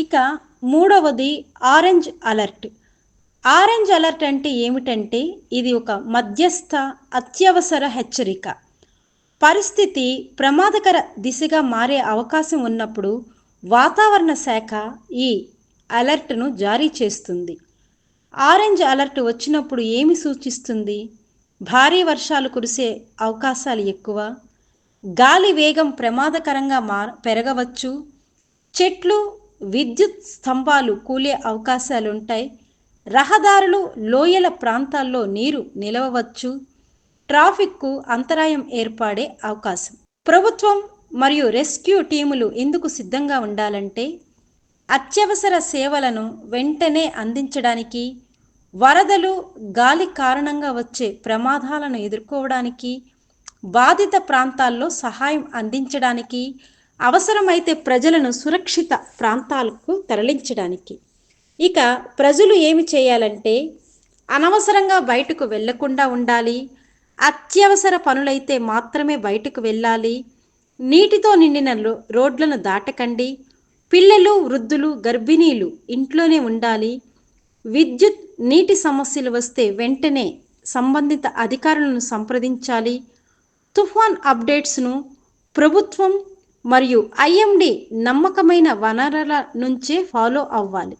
ఇక మూడవది orange alert. Orange alert అంటే ఏమిటంటే ఇది ఒక మధ్యస్థ అత్యవసర హెచ్చరిక. పరిస్థితి ప్రమాదకర దిశగా మారే అవకాశం ఉన్నప్పుడు వాతావరణ శాఖ ఈ అలర్ట్ను జారీ చేస్తుంది. ఆరెంజ్ అలర్ట్ వచ్చినప్పుడు ఏమి సూచిస్తుంది? భారీ వర్షాలు కురిసే అవకాశాలు ఎక్కువ, గాలి వేగం ప్రమాదకరంగా పెరగవచ్చు, చెట్లు, విద్యుత్ స్తంభాలు కూలే అవకాశాలుంటాయి, రహదారులు, లోయల ప్రాంతాల్లో నీరు నిలవవచ్చు, ట్రాఫిక్కు అంతరాయం ఏర్పడే అవకాశం. ప్రభుత్వం మరియు రెస్క్యూ టీములు ఎందుకు సిద్ధంగా ఉండాలంటే అత్యవసర సేవలను వెంటనే అందించడానికి, వరదలు, గాలి కారణంగా వచ్చే ప్రమాదాలను ఎదుర్కోవడానికి, బాధిత ప్రాంతాల్లో సహాయం అందించడానికి, అవసరమైతే ప్రజలను సురక్షిత ప్రాంతాలకు తరలించడానికి. ఇక ప్రజలు ఏమి చేయాలంటే అనవసరంగా బయటకు వెళ్లకుండా ఉండాలి, అత్యవసర పనులైతే మాత్రమే బయటకు వెళ్ళాలి, నీటితో నిండిన రోడ్లను దాటకండి, పిల్లలు, వృద్ధులు, గర్భిణీలు ఇంట్లోనే ఉండాలి, విద్యుత్, నీటి సమస్యలు వస్తే వెంటనే సంబంధిత అధికారులను సంప్రదించాలి, తుఫాన్ అప్డేట్స్ను ప్రభుత్వం మరియు ఐఎండి నమ్మకమైన వనరుల నుంచే ఫాలో అవ్వాలి.